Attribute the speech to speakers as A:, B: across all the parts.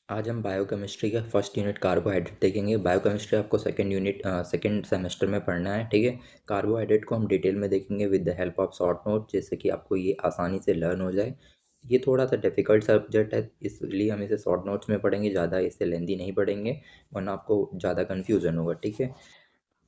A: आज हम बायोकेमिस्ट्री का फर्स्ट यूनिट कार्बोहाइड्रेट देखेंगे। बायोकेमिस्ट्री आपको सेकंड सेमेस्टर में पढ़ना है, ठीक है। कार्बोहाइड्रेट को हम डिटेल में देखेंगे with the help of short note, जैसे कि आपको ये आसानी से लर्न हो जाए। ये थोड़ा सा डिफिकल्ट सब्जेक्ट है, इसलिए हम इसे शॉर्ट नोट्स में पढ़ेंगे, ज़्यादा इसे लेंदी नहीं पढ़ेंगे, वरना आपको ज़्यादा कन्फ्यूजन होगा, ठीक है।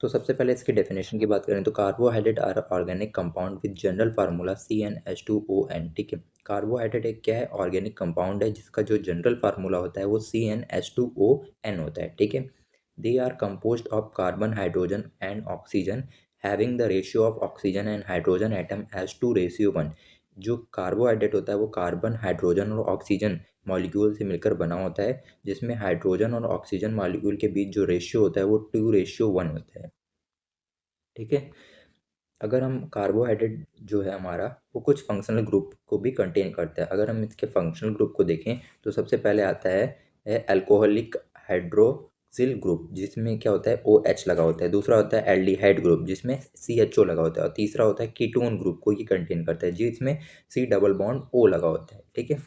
A: तो सबसे पहले इसकी डेफिनेशन की बात करें तो carbohydrate are organic compound with general formula CnH2ON, ठीक है। कार्बोहाइड्रेट एक क्या है, ऑर्गेनिक कंपाउंड है जिसका जो जनरल फार्मूला होता है वो CnH2ON होता है, ठीक है। They are composed of carbon, hydrogen and oxygen, having the ratio of oxygen and hydrogen atom as 2:1। जो कार्बोहाइड्रेट होता है वो कार्बन, हाइड्रोजन और ऑक्सीजन मॉलिक्यूल से मिलकर बना होता है, जिसमें हाइड्रोजन और ऑक्सीजन मॉलिक्यूल के बीच जो रेशियो होता है वो 2:1 होता है, ठीक है। अगर हम कार्बोहाइड्रेट जो है हमारा वो कुछ फंक्शनल ग्रुप को भी कंटेन करता है। अगर हम इसके फंक्शनल ग्रुप को देखें तो सबसे पहले आता है अल्कोहलिक हाइड्रोक्सिल ग्रुप, जिसमें क्या होता है OH लगा होता है। दूसरा होता है एल्डिहाइड ग्रुप, जिसमें CHO लगा होता है। और तीसरा होता है कीटोन ग्रुप को ये कंटेन करता है, जिसमें C डबल बॉन्ड O लगा होता है, ठीक है।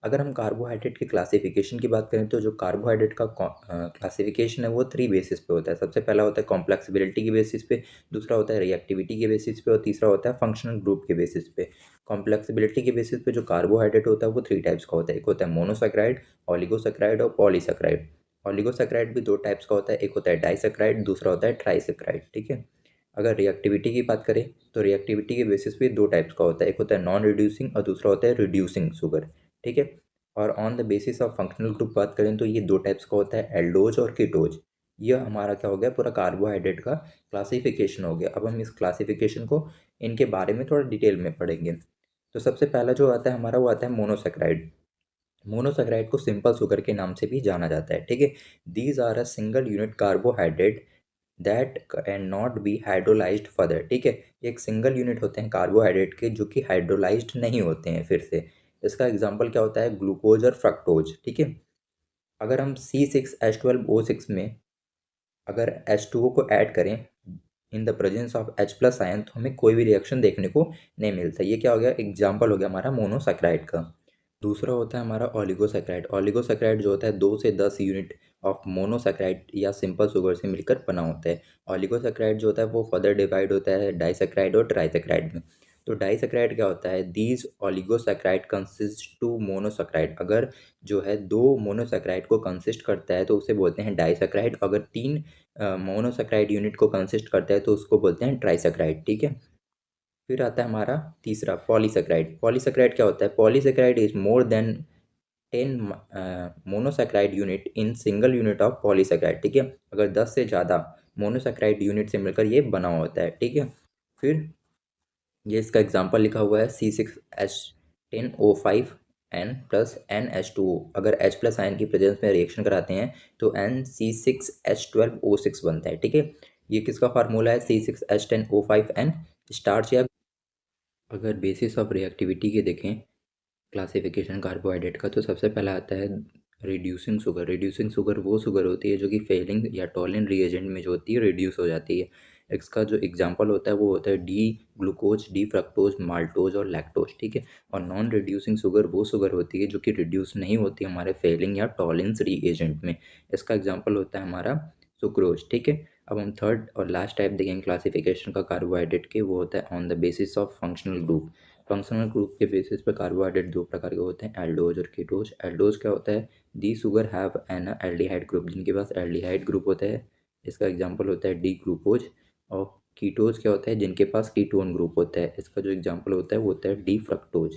A: अगर हम कार्बोहाइड्रेट की क्लासिफिकेशन की बात करें तो जो कार्बोहाइड्रेट का क्लासिफिकेशन है वो 3 बेसिस पे होता है। सबसे पहला होता है कॉम्प्लेक्सिबिलिटी की बेसिस पे, दूसरा होता है रिएक्टिविटी के बेसिस पे और तीसरा होता है फंक्शनल ग्रुप के बेसिस पे। कॉम्प्लेक्सिबिलिटी के बेसिस पे जो कार्बोहाइड्रेट होता है वो 3 टाइप्स का होता है। एक होता है मोनोसेक्राइड, ऑलिगोसेक्राइड और पॉलीसेक्राइड। ऑलिगोसेक्राइड भी 2 टाइप्स का होता है, एक होता है डाइसेक्राइड, दूसरा होता है ट्राइसेक्राइड, ठीक है। अगर रिएक्टिविटी की बात करें तो रिएक्टिविटी के बेसिस पे 2 टाइप्स का होता है, एक होता है नॉन रिड्यूसिंग और दूसरा होता है रिड्यूसिंग शुगर, ठीक है। और on the basis of functional group बात करें तो ये 2 टाइप्स का होता है, एल्डोज और कीटोज। ये हमारा क्या हो गया, पूरा कार्बोहाइड्रेट का क्लासिफिकेशन हो गया। अब हम इस क्लासिफिकेशन को इनके बारे में थोड़ा डिटेल में पढ़ेंगे। तो सबसे पहला जो आता है हमारा वो आता है मोनोसेक्राइड। मोनोसेक्राइड को सिंपल शुगर के नाम से भी जाना जाता है, ठीक है। These are a single unit carbohydrate that can not be hydrolysed further, ठीक है। एक सिंगल यूनिट होते हैं कार्बोहाइड्रेट के जो कि हाइड्रोलाइज्ड नहीं होते हैं फिर से। इसका एग्जांपल क्या होता है, ग्लूकोज और फ्रक्टोज, ठीक है। अगर हम C6H12O6 में अगर H2O को ऐड करें in the presence of H+ ion तो हमें कोई भी रिएक्शन देखने को नहीं मिलता। ये क्या हो गया, एग्जाम्पल हो गया हमारा मोनोसेक्राइड का। दूसरा होता है हमारा ऑलिगोसेक्राइड। ऑलिगोसेक्राइड जो होता है 2 से 10 यूनिट ऑफ मोनोसेक्राइड या सिंपल शुगर से मिलकर बना होता है। ऑलिगोसेक्राइड जो होता है वो फर्दर डिवाइड होता है डाइसेक्राइड और ट्राइसेक्राइड में। तो डाइसेक्राइड क्या होता है, these oligosaccharide consist to monosaccharide. अगर जो है 2 मोनोसेक्राइड को कंसिस्ट करता है तो उसे बोलते हैं डाइसेक्राइड। अगर 3 मोनोसेक्राइड यूनिट को कंसिस्ट करता है तो उसको बोलते हैं ट्राइसेक्राइड, ठीक है। फिर आता है हमारा तीसरा पॉलीसेक्राइड। पॉलीसेक्राइड क्या होता है, polysaccharide is more than 10 monosaccharide unit in single unit of polysaccharide, ठीक है। अगर 10 से ज़्यादा मोनोसेक्राइड यूनिट से मिलकर ये बना होता है, ठीक है। फिर ये इसका एग्जांपल लिखा हुआ है C6H10O5N प्लस NH2O। अगर H+ आयन की प्रेजेंस में रिएक्शन कराते हैं तो NC6H12O6 बनता है, ठीक है। ये किसका फार्मूला है, C6H10O5N स्टार्च या। अगर बेसिस ऑफ रिएक्टिविटी के देखें क्लासिफिकेशन कार्बोहाइड्रेट का तो सबसे पहला आता है रिड्यूसिंग शुगर। रिड्यूसिंग शुगर वो शुगर होती है जो कि फेलिंग या टॉलिन रिएजेंट में जो होती है रिड्यूस हो जाती है। इसका जो एग्जांपल होता है वो होता है D glucose, D fructose, maltose और लैक्टोज, ठीक है। और नॉन रिड्यूसिंग शुगर वो शुगर होती है जो कि रिड्यूस नहीं होती हमारे फेलिंग या टॉलिन्स रिएजेंट में। इसका एग्जांपल होता है हमारा सुक्रोज, ठीक है। अब हम थर्ड और लास्ट टाइप देखेंगे क्लासिफिकेशन का कार्बोहाइड्रेट के, वो होता है on the basis of functional group. Functional group के बेसिस पर कार्बोहाइड्रेट 2 प्रकार के होते हैं, एल्डोज और कीटोज। एल्डोज क्या होता है, the sugar have an aldehyde group, जिनके पास एल्डिहाइड ग्रुप होता है। इसका एग्जांपल होता है डी ग्लूकोज। और कीटोज क्या होता है, जिनके पास कीटोन ग्रुप होता है। इसका जो एग्जांपल होता है वो होता है डी फ्रक्टोज।